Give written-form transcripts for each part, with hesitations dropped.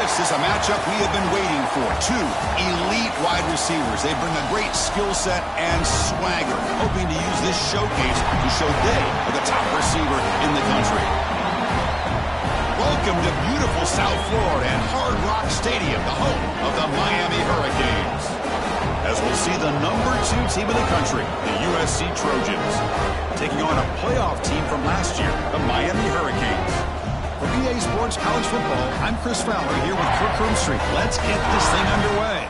This is a matchup we have been waiting for. Two elite wide receivers. They bring a great skill set and swagger, hoping to use this showcase to show they are the top receiver in the country. Welcome to beautiful South Florida and Hard Rock Stadium, the home of the Miami Hurricanes. As we'll see the #2 team in the country, the USC Trojans, taking on a playoff team from last year, the Miami Hurricanes. For EA Sports College Football, I'm Chris Fowler here with Kirk Hermstreet. Let's get this thing underway.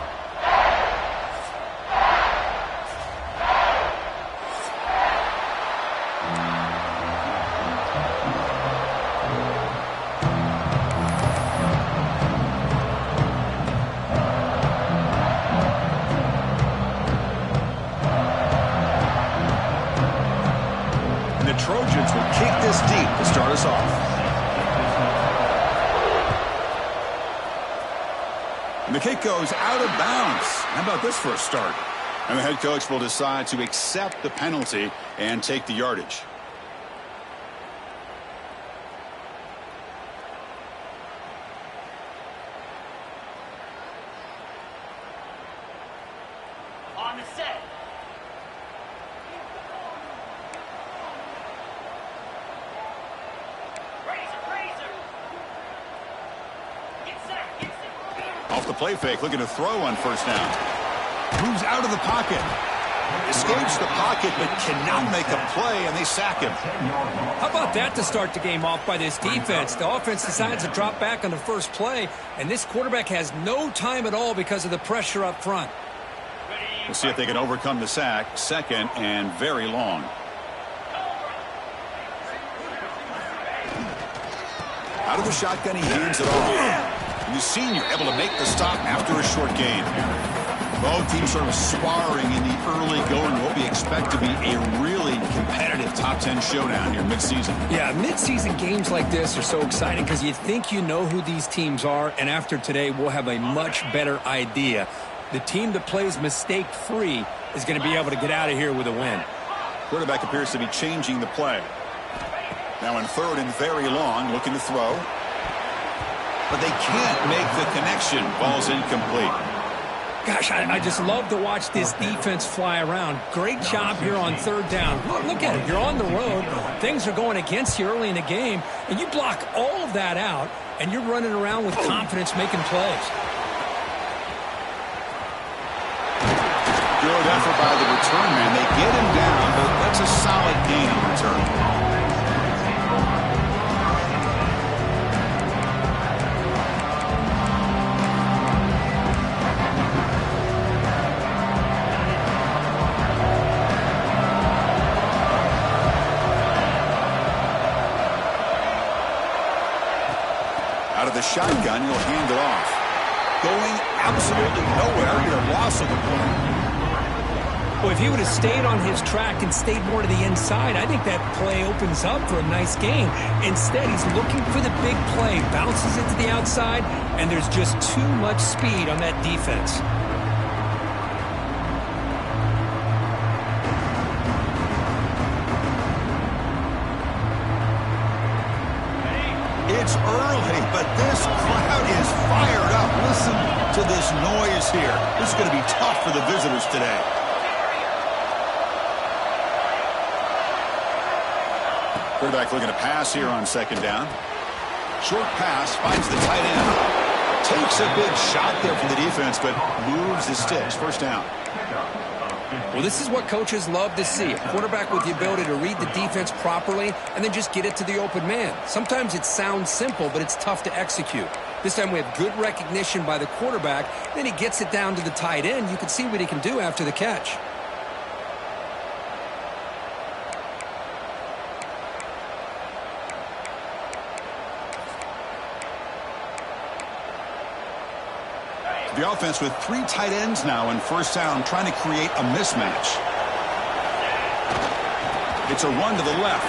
And the Trojans will kick this deep to start us off. And the kick goes out of bounds. How about this for a start? And the head coach will decide to accept the penalty and take the yardage. On the set. Off the play fake, looking to throw on first down. Moves out of the pocket. Escapes the pocket, but cannot make a play, and they sack him. How about that to start the game off by this defense? The offense decides to drop back on the first play, and this quarterback has no time at all because of the pressure up front. We'll see if they can overcome the sack. Second and very long. Out of the shotgun, he hands it off. And the senior able to make the stop after a short gain. Both teams sort of sparring in the early going. What we expect to be a really competitive top 10 showdown here midseason. Yeah, midseason games like this are so exciting because you think you know who these teams are, and after today we'll have a much better idea. The team that plays mistake-free is going to be able to get out of here with a win. Quarterback appears to be changing the play. Now in third and very long, looking to throw. But they can't make the connection. Ball's incomplete. Gosh, I just love to watch this defense fly around. Great job here on third down. Look at it. You're on the road. Things are going against you early in the game, and you block all of that out, and you're running around with confidence making plays. Good effort by the return man. They get him down, but that's a solid gain on return. Out of the shotgun, you'll hand it off. Going absolutely nowhere. Your loss of the point. Well, if he would have stayed on his track and stayed more to the inside, I think that play opens up for a nice game. Instead, he's looking for the big play, bounces it to the outside, and there's just too much speed on that defense. It's early, but this crowd is fired up. Listen to this noise here. This is going to be tough for the visitors today. Quarterback looking to pass here on second down. Short pass, finds the tight end. Takes a big shot there from the defense, but moves the sticks. First down. Well, this is what coaches love to see. A quarterback with the ability to read the defense properly and then just get it to the open man. Sometimes it sounds simple, but it's tough to execute. This time we have good recognition by the quarterback. Then he gets it down to the tight end. You can see what he can do after the catch. The offense with three tight ends now in first down, trying to create a mismatch. It's a run to the left.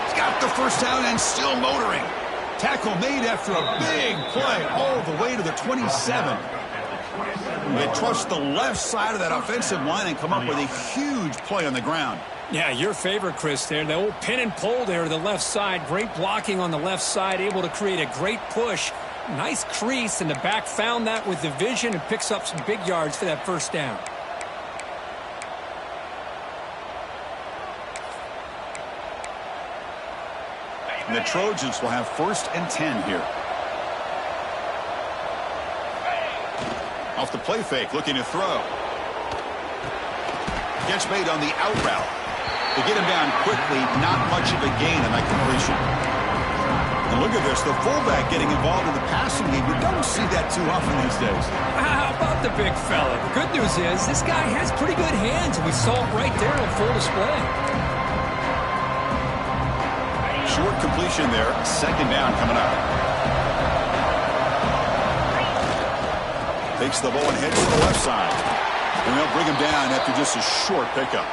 He's got the first down and still motoring. Tackle made after a big play all the way to the 27. They trust the left side of that offensive line and come up with a huge play on the ground. Yeah, your favorite, Chris, there. The old pin and pull there to the left side. Great blocking on the left side, able to create a great push Nice crease, and the back found that with the vision and picks up some big yards for that first down. And the Trojans will have 1st and 10 here. Off the play fake, looking to throw. Gets made on the out route. To get him down quickly, not much of a gain on that completion. And look at this, the fullback getting involved in the passing game. You don't see that too often these days. How about the big fella? The good news is this guy has pretty good hands, and we saw it right there on full display. Short completion there, 2nd down coming up. Takes the ball and heads to the left side. And they'll bring him down after just a short pickup.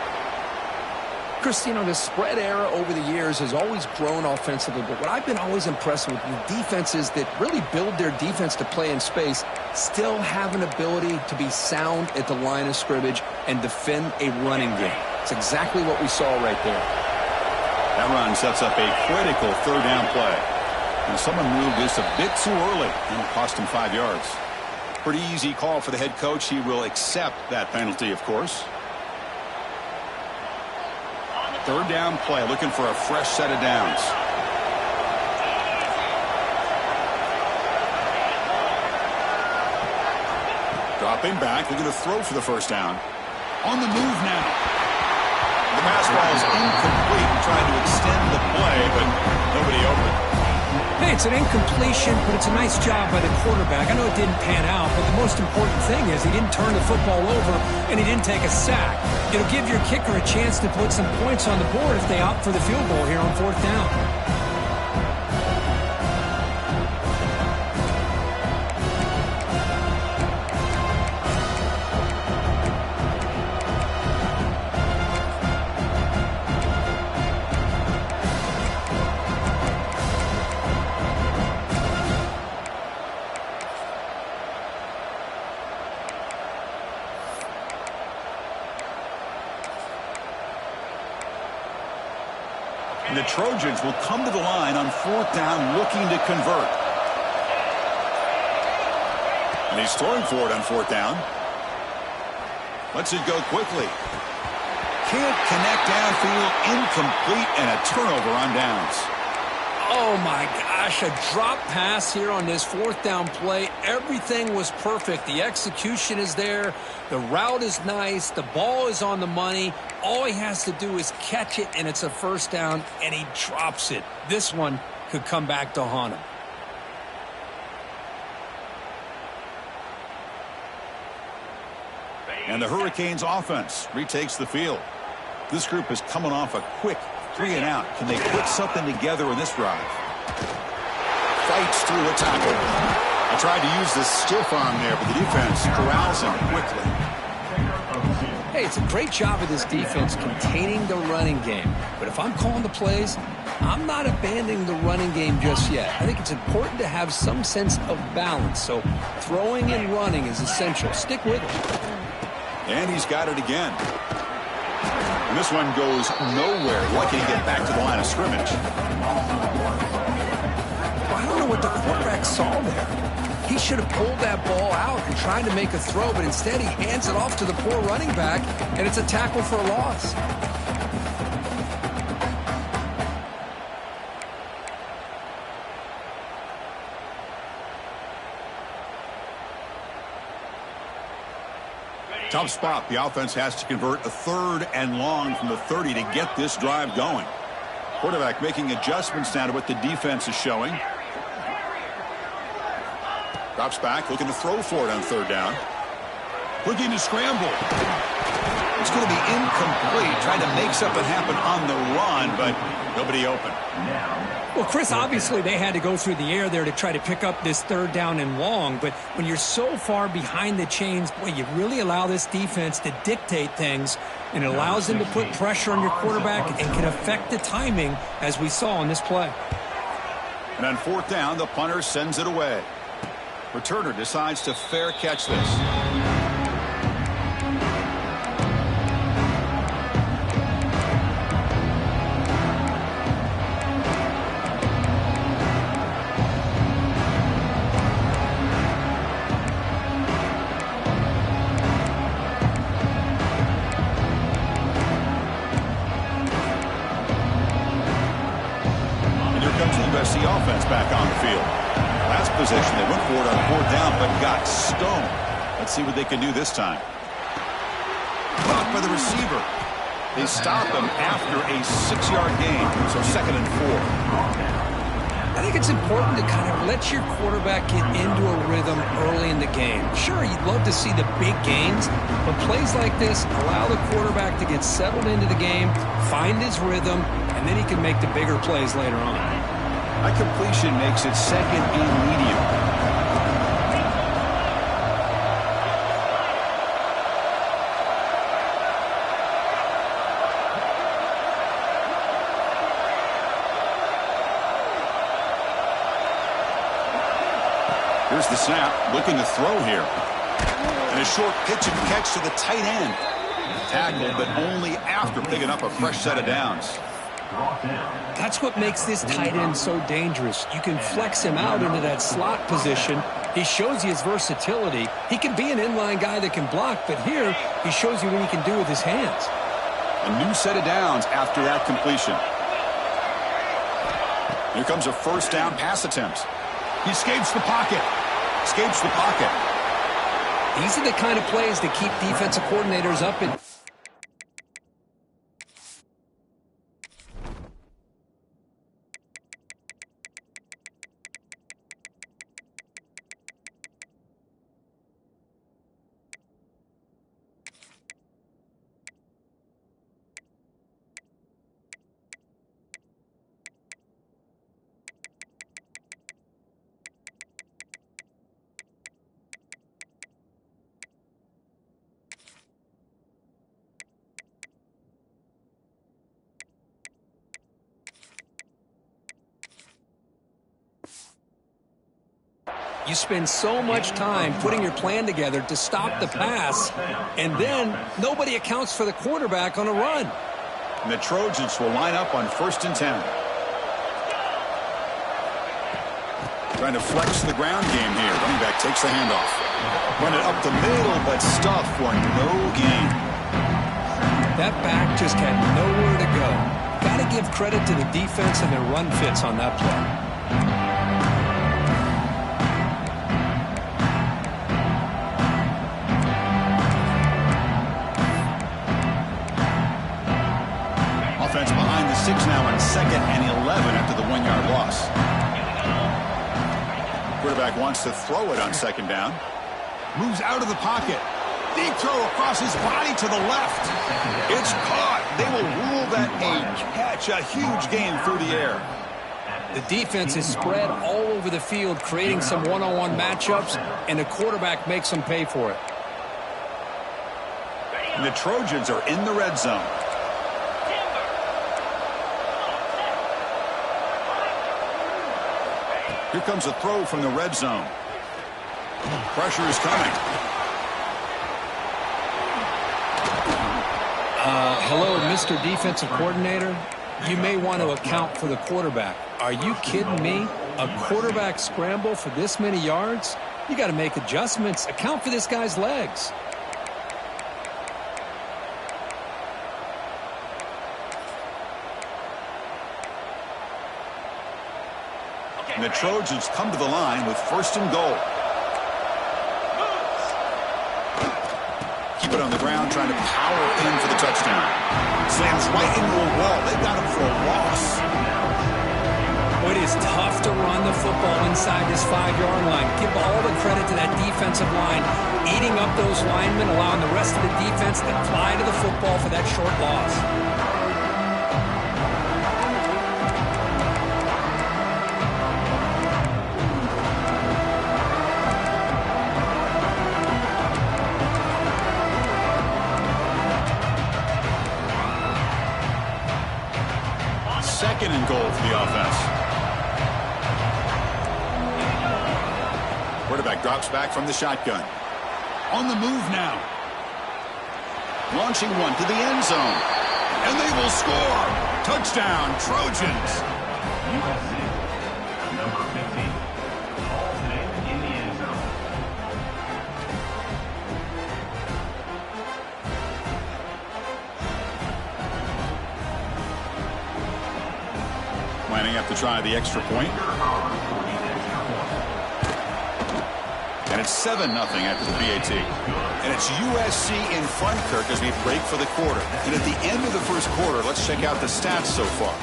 Chris, you know, the spread era over the years has always grown offensively, but what I've been always impressed with defenses that really build their defense to play in space still have an ability to be sound at the line of scrimmage and defend a running game. It's exactly what we saw right there. That run sets up a critical 3rd down play. And someone moved this a bit too early, and it cost him 5 yards. Pretty easy call for the head coach. He will accept that penalty, of course. 3rd down play, looking for a fresh set of downs. Dropping back, looking to throw for the 1st down. On the move now. The pass ball is incomplete, trying to extend the play, but nobody open. Hey, it's an incompletion, but it's a nice job by the quarterback. I know it didn't pan out, but the most important thing is he didn't turn the football over and he didn't take a sack. It'll give your kicker a chance to put some points on the board if they opt for the field goal here on 4th down. And the Trojans will come to the line on 4th down looking to convert. And he's throwing for it on 4th down. Lets it go quickly. Can't connect downfield, incomplete, and a turnover on downs. Oh my gosh, a drop pass here on this 4th down play. Everything was perfect. The execution is there. The route is nice. The ball is on the money. All he has to do is catch it, and it's a 1st down, and he drops it. This one could come back to haunt him. And the Hurricanes offense retakes the field. This group is coming off a quick 3 and out. Can they put something together in this drive? Fights through a tackle. I tried to use the stiff arm there, but the defense corrals him quickly. Hey, it's a great job of this defense containing the running game. But if I'm calling the plays, I'm not abandoning the running game just yet. I think it's important to have some sense of balance. So throwing and running is essential. Stick with it. And he's got it again. And this one goes nowhere. Lucky to get back to the line of scrimmage. Well, I don't know what the quarterback saw there. He should have pulled that ball out and tried to make a throw, but instead he hands it off to the poor running back, and it's a tackle for a loss. Tough spot. The offense has to convert a 3rd and long from the 30 to get this drive going. Quarterback making adjustments now to what the defense is showing. Drops back, looking to throw for it on 3rd down. Looking to scramble. It's going to be incomplete. Trying to make something happen on the run, but nobody open. Well, Chris, obviously they had to go through the air there to try to pick up this 3rd down and long, but when you're so far behind the chains, boy, you really allow this defense to dictate things, and it allows them to put pressure on your quarterback and can affect the timing, as we saw on this play. And on 4th down, the punter sends it away. Returner decides to fair catch this. USC offense back on the field. Last possession, they went for it on 4th down, but got stoned. Let's see what they can do this time. Blocked by the receiver. They stop him after a 6-yard gain, so 2nd and 4. I think it's important to kind of let your quarterback get into a rhythm early in the game. Sure, you'd love to see the big gains, but plays like this allow the quarterback to get settled into the game, find his rhythm, and then he can make the bigger plays later on. That completion makes it 2nd and medium. Here's the snap, looking to throw here. And a short pitch and catch to the tight end. Tackled, but only after picking up a fresh set of downs. That's what makes this tight end so dangerous. You can flex him out into that slot position. He shows you his versatility. He can be an inline guy that can block, but here he shows you what he can do with his hands. A new set of downs after that completion. Here comes a 1st down pass attempt. He escapes the pocket. Escapes the pocket. These are the kind of plays that keep defensive coordinators up in. You spend so much time putting your plan together to stop the pass, and then nobody accounts for the quarterback on a run. And the Trojans will line up on 1st and 10. Trying to flex the ground game here. Running back takes the handoff. Run it up the middle, but stuff for no gain. That back just had nowhere to go. Got to give credit to the defense and their run fits on that play. Offense behind the 6 now on 2nd and 11 after the 1-yard loss. Quarterback wants to throw it on 2nd down. Moves out of the pocket. Deep throw across his body to the left. It's caught. They will rule that a catch. A huge gain through the air. The defense is spread all over the field, creating some one-on-one matchups, and the quarterback makes them pay for it. And the Trojans are in the red zone. Here comes a throw from the red zone. Pressure is coming. Hello, Mr. Defensive Coordinator. You may want to account for the quarterback. Are you kidding me? A quarterback scramble for this many yards? You got to make adjustments. Account for this guy's legs. And the Trojans come to the line with 1st and goal. Keep it on the ground, trying to power in for the touchdown. Slams right into a wall. They got him for a loss. It is tough to run the football inside this 5-yard line. Give all the credit to that defensive line, eating up those linemen, allowing the rest of the defense to fly to the football for that short loss. Second and goal for the offense. Quarterback drops back from the shotgun. On the move now. Launching one to the end zone. And they will score. Touchdown, Trojans. USC, number 15. Ball's name in the end zone. Lining up to try the extra point. And it's 7-0 after the PAT. And it's USC in front, Kirk, as we break for the quarter. And at the end of the first quarter, let's check out the stats so far.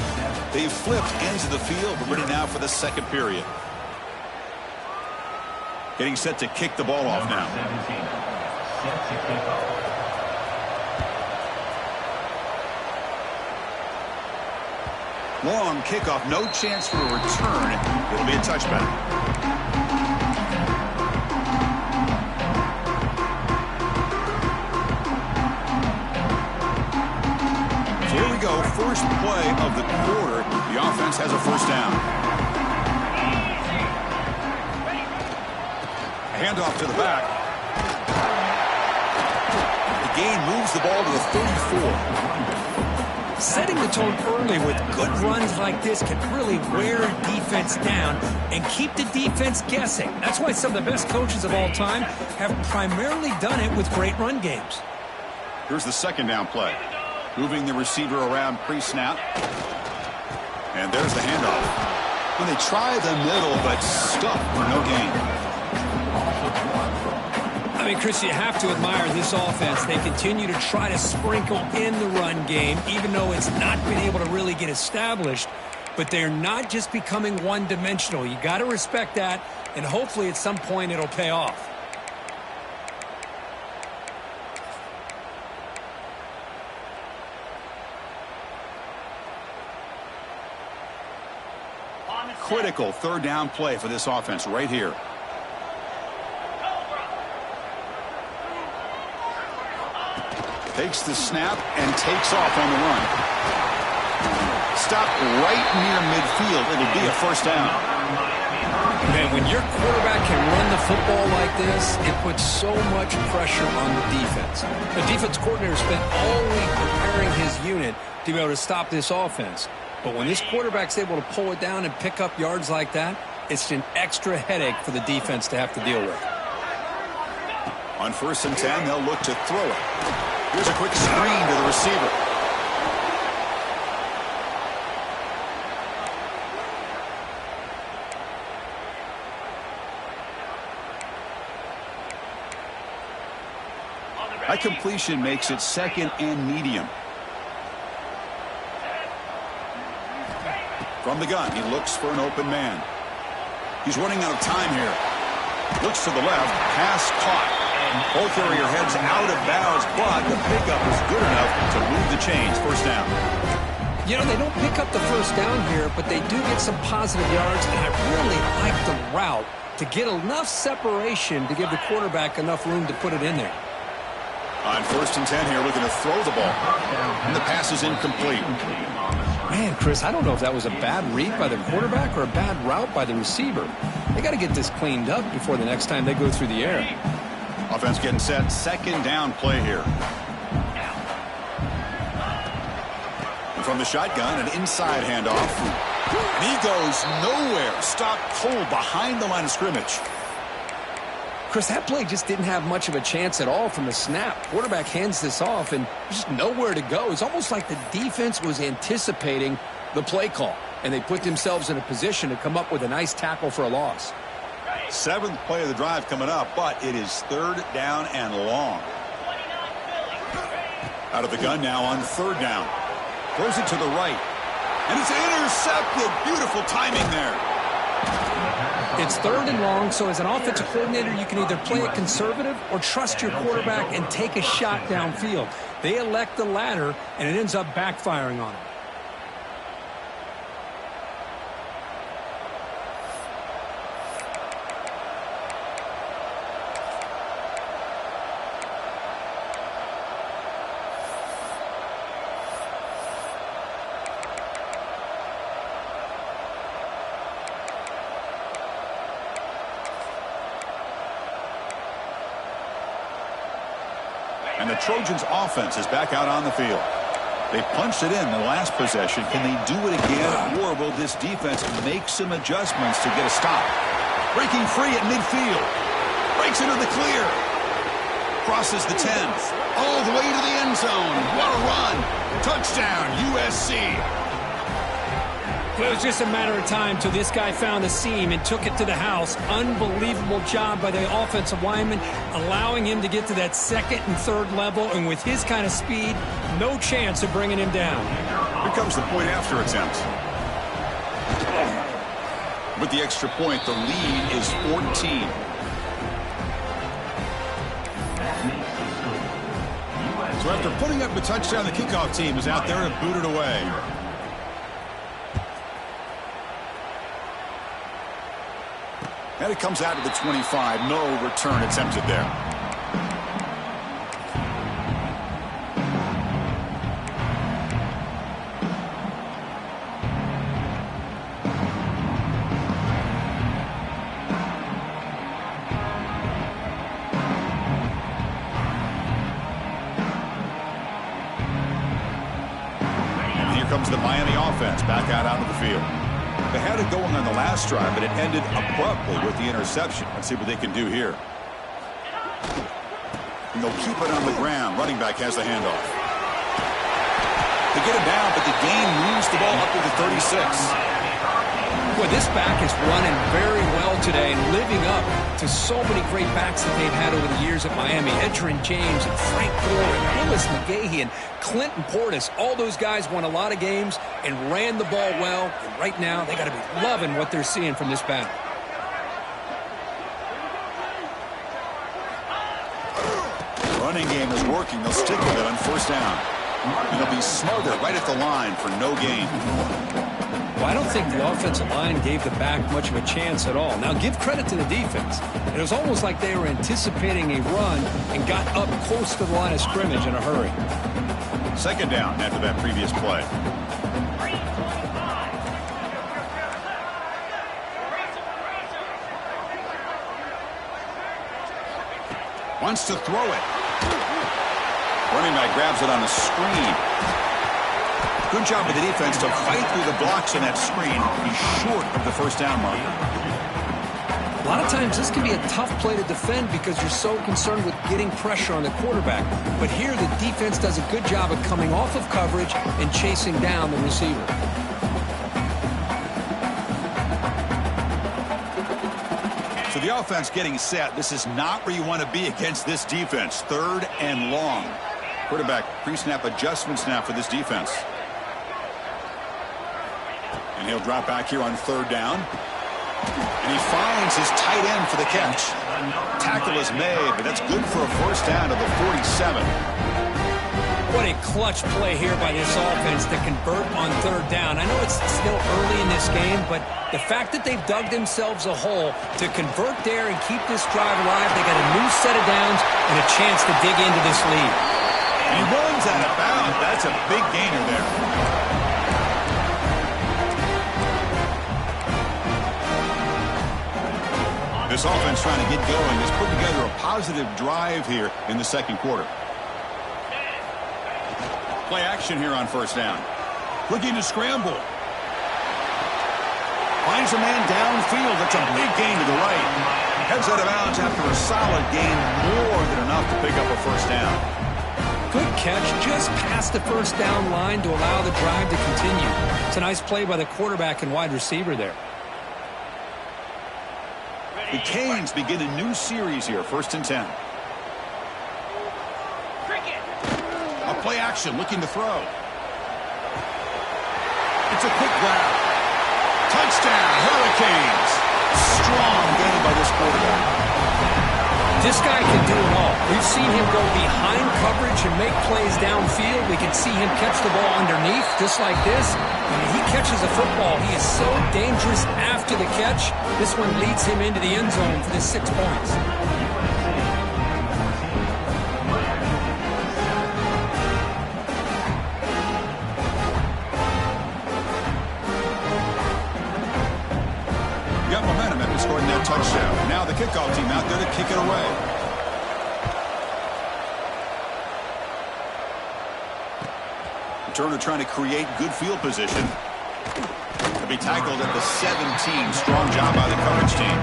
They've flipped ends of the field. We're ready now for the second period. Getting set to kick the ball off now. Set to kick off. Long kickoff, no chance for a return. It'll be a touchback. So here we go, first play of the quarter. The offense has a first down. A handoff to the back. The gain moves the ball to the 34. Setting the tone early with good runs like this can really wear a defense down and keep the defense guessing. That's why some of the best coaches of all time have primarily done it with great run games. Here's the second down play. Moving the receiver around pre-snap. And there's the handoff. When they try the middle, but stuck for no gain. I mean, Chris, you have to admire this offense. They continue to try to sprinkle in the run game, even though it's not been able to really get established. But they're not just becoming one-dimensional. You got to respect that, and hopefully at some point it'll pay off. Critical third down play for this offense right here. Takes the snap and takes off on the run. Stopped right near midfield. It'll be a first down. Man, when your quarterback can run the football like this, it puts so much pressure on the defense. The defense coordinator spent all week preparing his unit to be able to stop this offense. But when this quarterback's able to pull it down and pick up yards like that, it's an extra headache for the defense to have to deal with. On 1st and 10, they'll look to throw it. Here's a quick screen to the receiver. That completion makes it second and medium. From the gun, he looks for an open man. He's running out of time here. Looks to the left, pass caught. Ball carrier heads out of bounds, but the pickup is good enough to move the chains. First down. You know, they don't pick up the first down here, but they do get some positive yards, and I really like the route to get enough separation to give the quarterback enough room to put it in there. On 1st and 10 here, looking to throw the ball. And the pass is incomplete. Man, Chris, I don't know if that was a bad read by the quarterback or a bad route by the receiver. They got to get this cleaned up before the next time they go through the air. Offense getting set. Second down play here. And from the shotgun, an inside handoff. And he goes nowhere. Stopped cold behind the line of scrimmage. Chris, that play just didn't have much of a chance at all from the snap. Quarterback hands this off, and there's just nowhere to go. It's almost like the defense was anticipating the play call, and they put themselves in a position to come up with a nice tackle for a loss. 7th play of the drive coming up, but it is 3rd down and long. Out of the gun now on 3rd down. Throws it to the right. And it's intercepted. Beautiful timing there. It's 3rd and long, so as an offensive coordinator, you can either play it conservative or trust your quarterback and take a shot downfield. They elect the latter, and it ends up backfiring on them. And the Trojans' offense is back out on the field. They punched it in the last possession. Can they do it again, or will this defense make some adjustments to get a stop? Breaking free at midfield. Breaks into the clear. Crosses the 10. All the way to the end zone. What a run. Touchdown, USC. Well, it was just a matter of time till this guy found a seam and took it to the house. Unbelievable job by the offensive lineman, allowing him to get to that second and third level, and with his kind of speed, no chance of bringing him down. Here comes the point after attempt. With the extra point, the lead is 14. So after putting up a touchdown, the kickoff team is out there to boot it away. And it comes out to the 25. No return attempted there. And here comes the Miami offense back out onto the field. They had it going on the last drive, but it ended abruptly with the interception. Let's see what they can do here. And they'll keep it on the ground. Running back has the handoff. They get it down, but the gain moves the ball up to the 36. Boy, this back is running very well today and living up to so many great backs that they've had over the years at Miami. Edgerrin James and Frank Gore and Willis McGahee and Clinton Portis. All those guys won a lot of games and ran the ball well. And right now, they got to be loving what they're seeing from this back. Running game is working. They'll stick with it on first down. And they'll be smothered right at the line for no gain. Well, I don't think the offensive line gave the back much of a chance at all. Now, give credit to the defense. It was almost like they were anticipating a run and got up close to the line of scrimmage in a hurry. Second down after that previous play. Wants to throw it. Running back grabs it on a screen. Good job of the defense to fight through the blocks in that screen. He's short of the first down mark. A lot of times this can be a tough play to defend because you're so concerned with getting pressure on the quarterback. But here the defense does a good job of coming off of coverage and chasing down the receiver. So the offense getting set. This is not where you want to be against this defense. Third and long. Quarterback pre-snap adjustments now for this defense. And he'll drop back here on third down. And he finds his tight end for the catch. Tackle is made, but that's good for a first down to the 47. What a clutch play here by this offense to convert on third down. I know it's still early in this game, but the fact that they've dug themselves a hole to convert there and keep this drive alive, they got a new set of downs and a chance to dig into this lead. He runs out of bounds. That's a big gainer there. This offense trying to get going has put together a positive drive here in the second quarter. Play action here on first down. Looking to scramble. Finds a man downfield. That's a big gain to the right. Heads out of bounds after a solid gain, more than enough to pick up a first down. Good catch just past the first down line to allow the drive to continue. It's a nice play by the quarterback and wide receiver there. The Canes begin a new series here, 1st and 10. A play action, looking to throw. It's a quick grab. Touchdown, Hurricanes. Strong game by this quarterback. This guy can do it all. We've seen him go behind coverage and make plays downfield. We can see him catch the ball underneath, just like this. When he catches a football, he is so dangerous after the catch. This one leads him into the end zone for the 6 points. Got momentum after scoring that touchdown. Now the kickoff team out there to kick it away. Turner trying to create good field position. To be tackled at the 17. Strong job by the coverage team.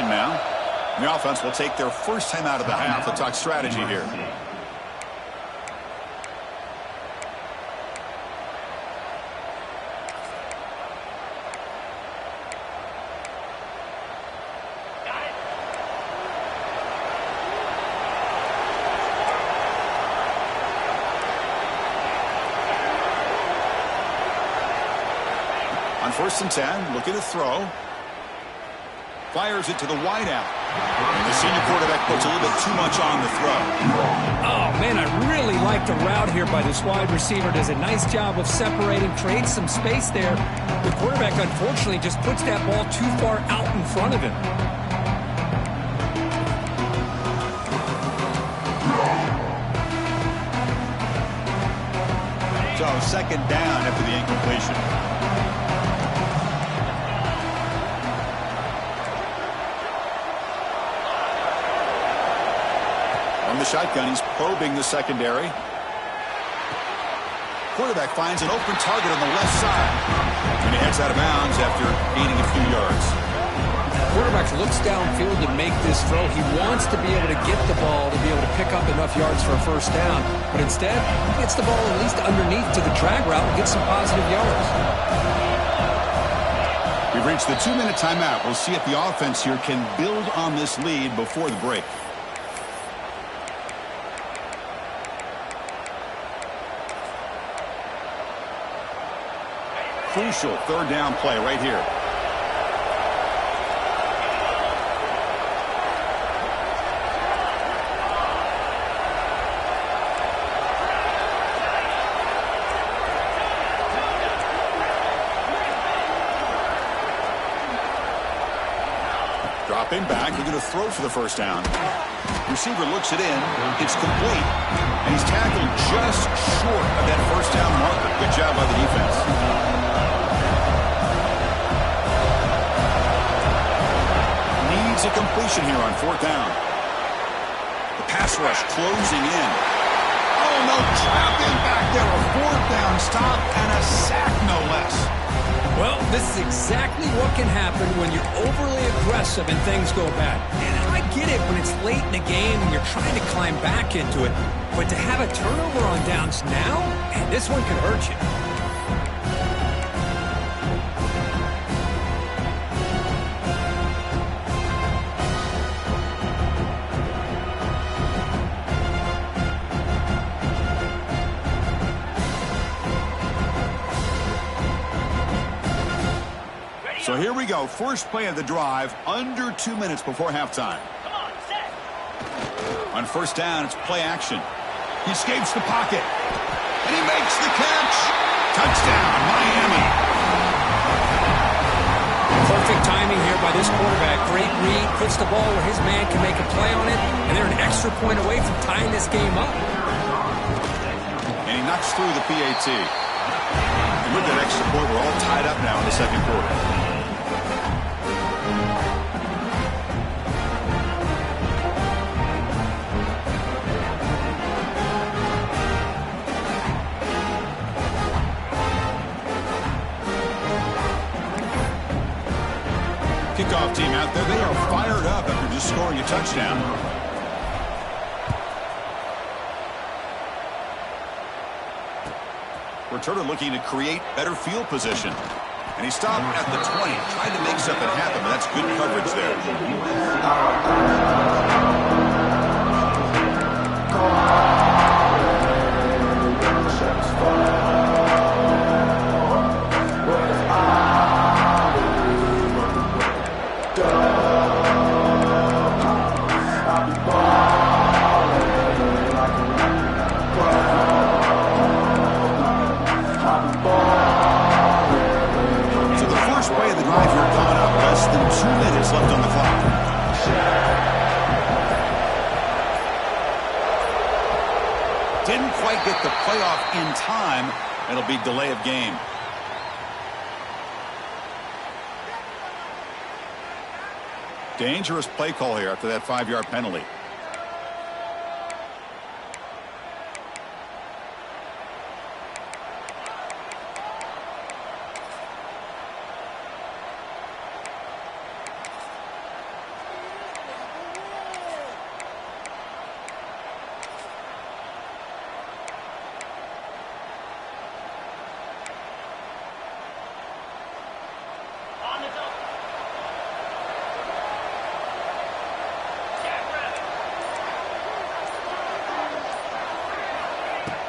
possession now. The offense will take their first time out of the half to talk strategy here. On 1st and 10, looking to throw. Fires it to the wideout. And the senior quarterback puts a little bit too much on the throw. Oh, man, I really like the route here by this wide receiver. Does a nice job of separating, creates some space there. The quarterback, unfortunately, just puts that ball too far out in front of him. So, 2nd down after the incompletion. From the shotgun, he's probing the secondary. Quarterback finds an open target on the left side. And he heads out of bounds after gaining a few yards. Quarterback looks downfield to make this throw. He wants to be able to get the ball to be able to pick up enough yards for a 1st down. But instead, he gets the ball at least underneath to the drag route and gets some positive yards. We've reached the 2-minute timeout. We'll see if the offense here can build on this lead before the break. Crucial 3rd down play right here. Dropping back, they're going to throw for the 1st down. Receiver looks it in, it's complete, and he's tackled just short of that 1st down marker. Good job by the defense. A completion here on 4th down. The pass rush closing in. Oh, no, trapping back there. A 4th down stop and a sack, no less. Well, this is exactly what can happen when you're overly aggressive and things go bad. And I get it when it's late in the game and you're trying to climb back into it. But to have a turnover on downs now, man, this one could hurt you. So here we go. First play of the drive, under 2 minutes before halftime. On 1st down, it's play action. He escapes the pocket. And he makes the catch. Touchdown, Miami. Perfect timing here by this quarterback. Great read, puts the ball where his man can make a play on it, and they're an extra point away from tying this game up. And he knocks through the PAT. And with that extra point, we're all tied up now in the 2nd quarter. Kickoff team out there. They are fired up after just scoring a touchdown. Returner looking to create better field position. And he stopped at the 20, trying to make something happen, but that's good coverage there. Left on the clock. Didn't quite get the playoff in time. It'll be delay of game. Dangerous play call here after that 5-yard penalty.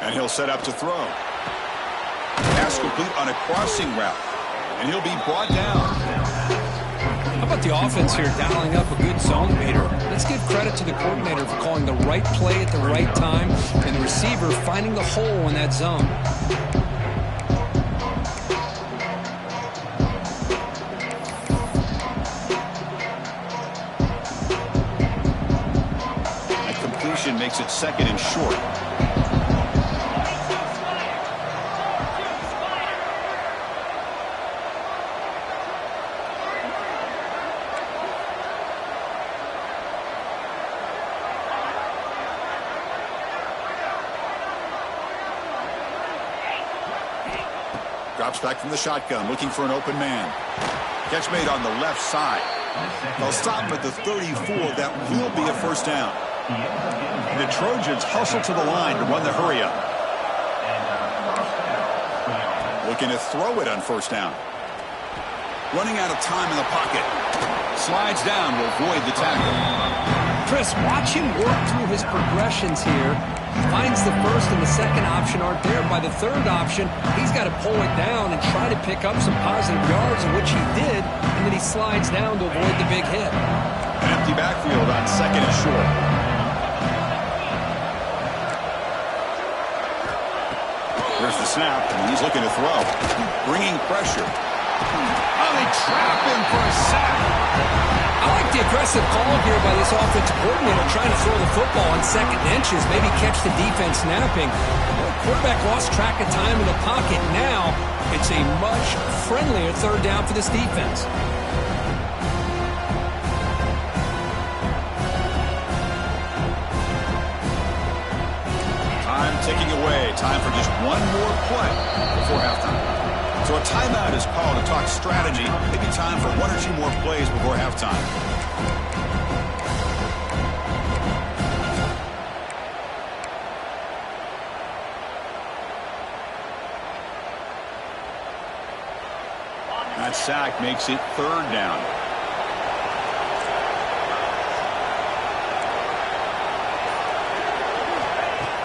And he'll set up to throw. Pass complete on a crossing route. And he'll be brought down. How about the offense here dialing up a good zone reader? Let's give credit to the coordinator for calling the right play at the right time and the receiver finding the hole in that zone. That completion makes it second and short. Drops back from the shotgun, looking for an open man. Catch made on the left side. They'll stop him at the 34. That will be a first down. The Trojans hustle to the line to run the hurry up. Looking to throw it on first down. Running out of time in the pocket. Slides down to avoid the tackle. Chris, watch him work through his progressions here. Finds the first and the second option aren't there. By the third option, he's got to pull it down and try to pick up some positive yards, which he did, and then he slides down to avoid the big hit. An empty backfield on second and short. Here's the snap, and he's looking to throw. Bringing pressure. Oh, they trap him for a sack. I like the aggressive call here by this offensive coordinator trying to throw the football on second inches, maybe catch the defense napping. The quarterback lost track of time in the pocket. Now it's a much friendlier third down for this defense. Time ticking away. Time for just one more play before halftime. So a timeout is called to talk strategy. Maybe time for one or two more plays before halftime. That sack makes it third down.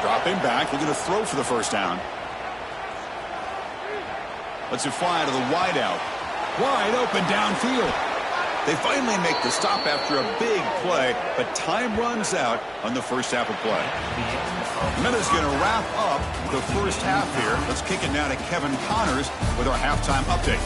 Dropping back, looking to throw for the first down. Lets it fly to the wideout. Wide open downfield. They finally make the stop after a big play, but time runs out on the first half of play. Minutes going to wrap up the first half here. Let's kick it now to Kevin Connors with our halftime update.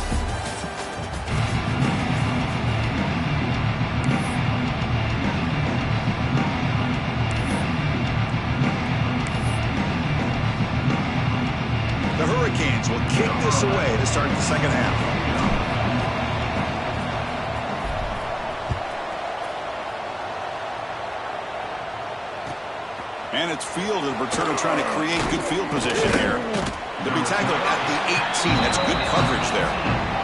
The Hurricanes will kick this away to start the second half. And it's fielded. Returner trying to create good field position here. They'll be tackled at the 18. That's good coverage there.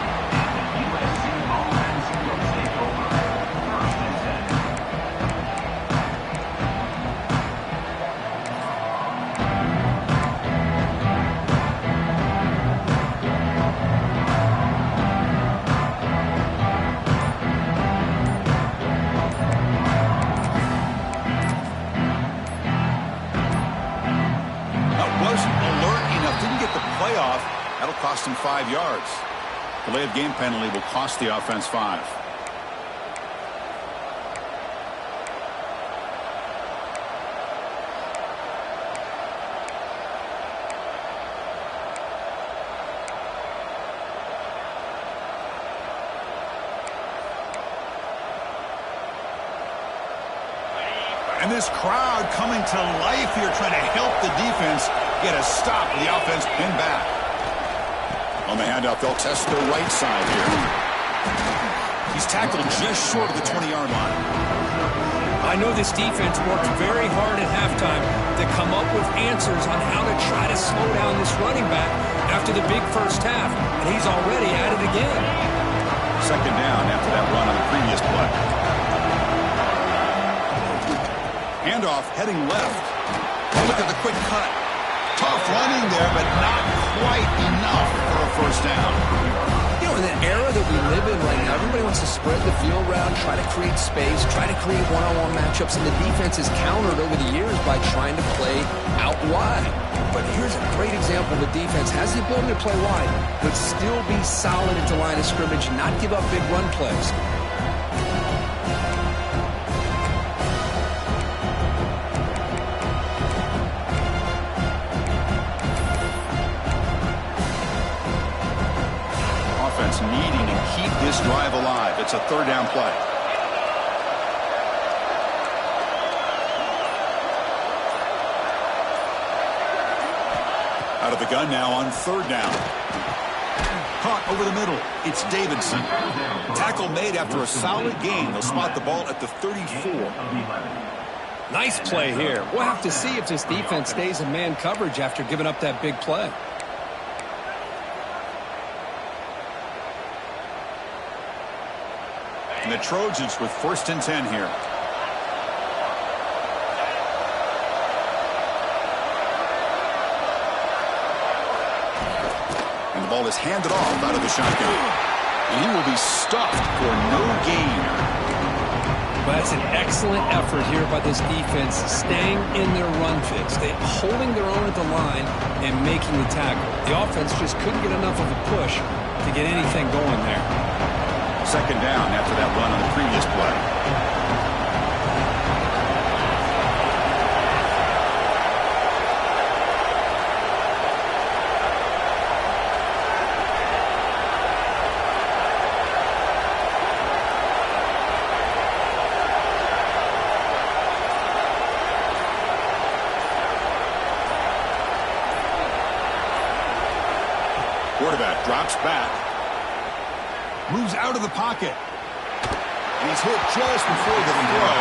That'll cost him 5 yards. Delay of game penalty will cost the offense 5. And this crowd coming to life here, trying to help the defense get a stop with the offense pinned back. On the handoff, they'll test the right side here. He's tackled just short of the 20-yard line. I know this defense worked very hard at halftime to come up with answers on how to try to slow down this running back after the big first half, and he's already at it again. Second down after that run on the previous play. Handoff heading left. Oh, look at the quick cut. Tough running there, but not quite enough for a first down. You know, in the era that we live in right now, everybody wants to spread the field around, try to create space, try to create one-on-one matchups, and the defense is countered over the years by trying to play out wide. But Here's a great example of a defense has the ability to play wide, but still be solid at the line of scrimmage, not give up big run plays. Offense needing to keep this drive alive. It's a third down play. Out of the gun now on third down. Caught over the middle. It's Davidson. Tackle made after a solid gain. They'll spot the ball at the 34. Nice play here. We'll have to see if this defense stays in man coverage after giving up that big play. And the Trojans with 1st and 10 here. And the ball is handed off out of the shotgun. And he will be stuffed for no gain. Well, that's an excellent effort here by this defense, staying in their run fix. They're holding their own at the line and making the tackle. The offense just couldn't get enough of a push to get anything going there. 2nd down after that run on the previous play. Quarterback drops back. Moves out of the pocket. And he's hit just before the throw.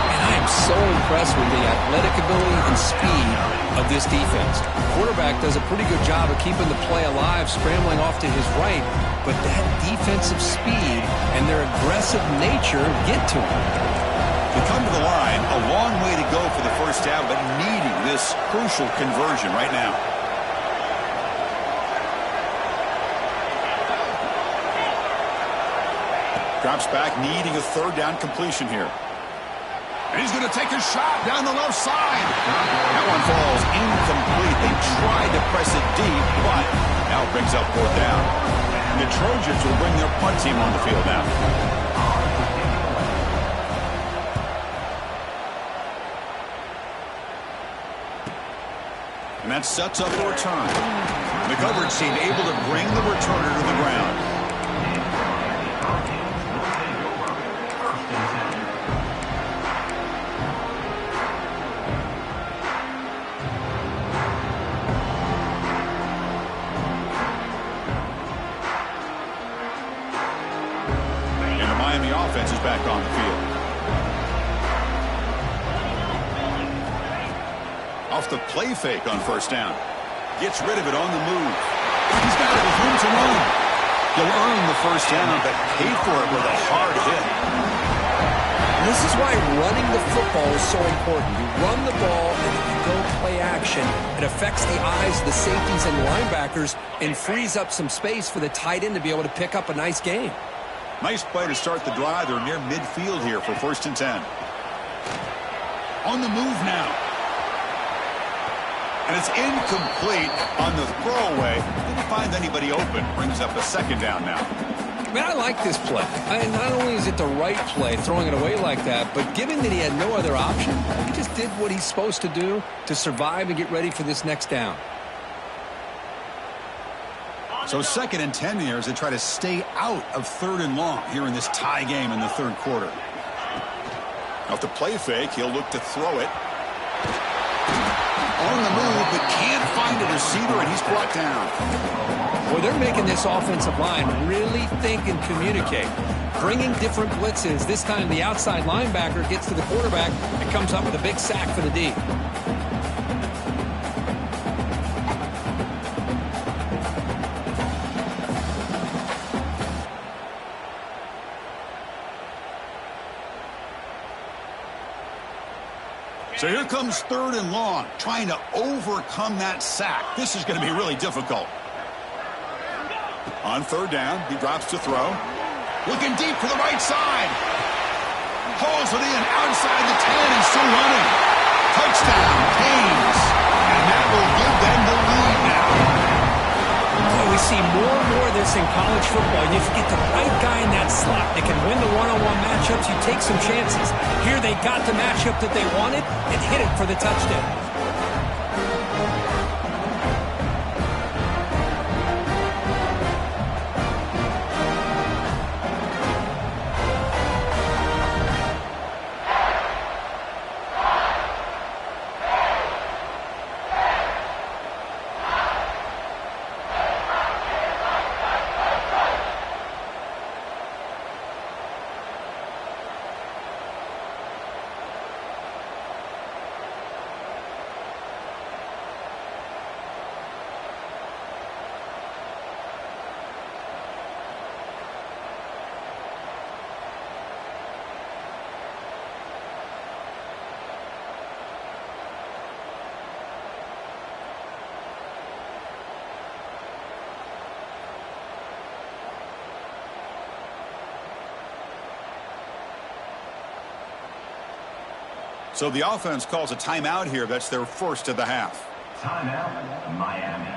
And I am so impressed with the athletic ability and speed of this defense. The quarterback does a pretty good job of keeping the play alive, scrambling off to his right. But that defensive speed and their aggressive nature get to him. They come to the line, a long way to go for the first down, but needing this crucial conversion right now. Drops back, needing a third down completion here. And he's going to take a shot down the left side. That one falls incomplete. They tried to press it deep, but now it brings up 4th down. And the Trojans will bring their punt team on the field now. And that sets up a return. And the coverage team able to bring the returner to the ground. Miami offense is back on the field. Off the play fake on 1st down. Gets rid of it on the move. He's got it with room to run. He'll earn the 1st down, but pay for it with a hard hit. And this is why running the football is so important. You run the ball and if you go play action, it affects the eyes of the safeties and linebackers and frees up some space for the tight end to be able to pick up a nice gain. Nice play to start the drive. They're near midfield here for 1st and 10. On the move now. And it's incomplete on the throwaway. Didn't find anybody open. Brings up a 2nd down now. Man, I like this play. Not only is it the right play, throwing it away like that, but given that he had no other option, he just did what he's supposed to do to survive and get ready for this next down. So 2nd and 10 here as they try to stay out of 3rd and long here in this tie game in the 3rd quarter. Off the play fake, he'll look to throw it. On the move, but can't find a receiver, and he's brought down. Well, they're making this offensive line really think and communicate. Bringing different blitzes. This time the outside linebacker gets to the quarterback and comes up with a big sack for the D. So here comes 3rd and long, trying to overcome that sack. This is going to be really difficult. On 3rd down, he drops to throw. Looking deep for the right side. Pulls it in outside the 10 and still running. Touchdown, Canes. And that will give in college football. And if you get the right guy in that slot that can win the one-on-one matchups, you take some chances. Here they got the matchup that they wanted and hit it for the touchdown. So the offense calls a timeout here. That's their first of the half. Timeout, Miami.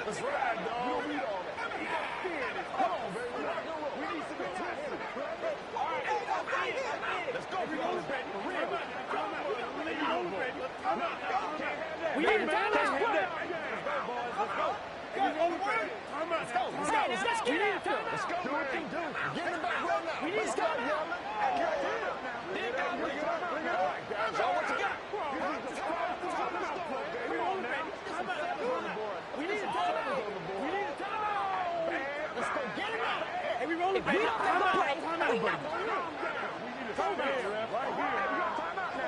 Let's ride, dog. You don't need all that. Come on, baby. We need some intensity. Let's go, Reloaded, baby. For real. Reloaded, baby. We need a timeout. Let's go. Reloaded, baby. Let's go. Let's get it. Let's go, man. Get in the back row now. We need to stop yelling. Bring it up. Bring it up. Show what you got. We need a timeout. We need a timeout. Let's go get him out. Hey, we rolling, baby. Timeout. We need a timeout. Right here.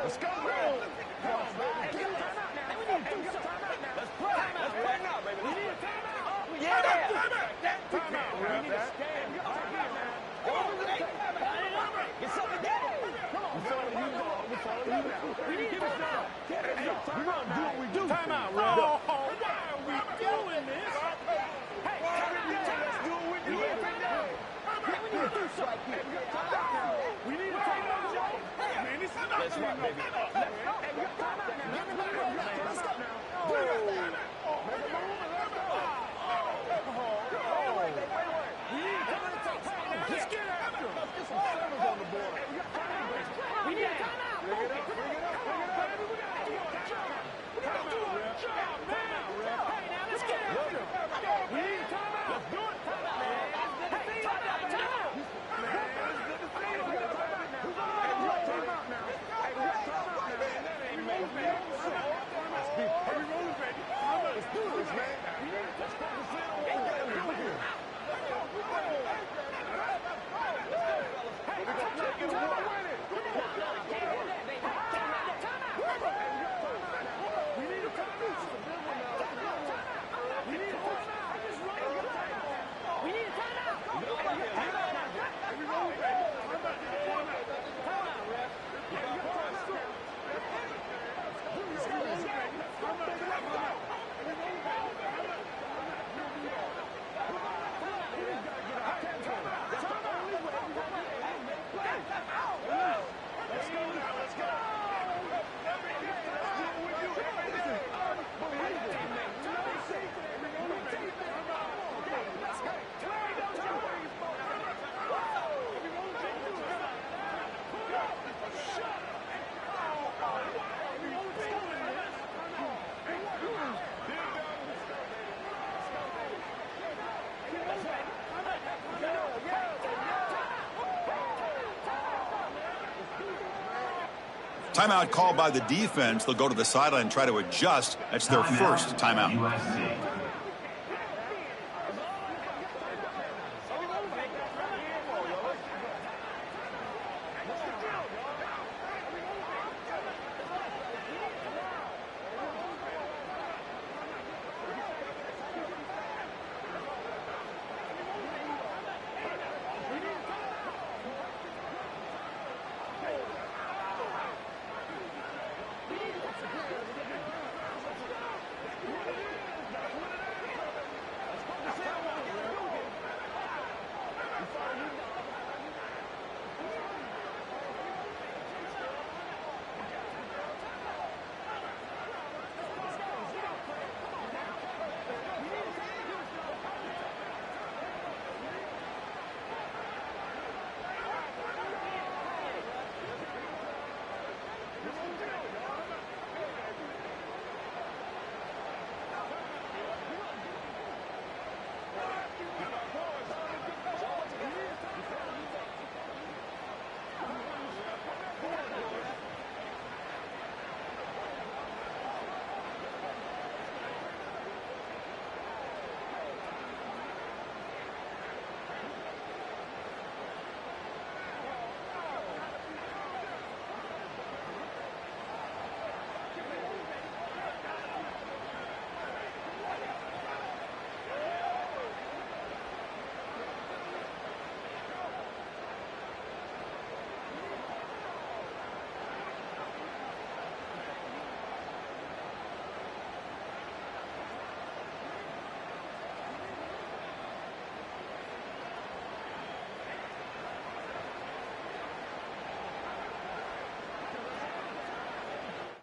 Let's go, man. Come on, baby. Get a timeout now. We need to do something. Let's play. Let's play now, baby. We need a timeout. Yeah. Timeout. We need a stand. Come on, baby. Get something together. Come on. We're following you, dog. We're following you now. We need a timeout. We're going to do what we do. Timeout, Red. Doing this. Hey, let's do what we do every day. We need to do something. We need to take out Joe. Man, this is not let's rock, baby. Let's go. Hey, we got time out now. Get in the back row now. Let's go now. Do your thing. Make a move and let's go. We need to take some. Let's get after him. Let's get some sevens on the board. We need a timeout. Bring it up. Bring it up. Timeout called by the defense. They'll go to the sideline and try to adjust. That's their first timeout. USC.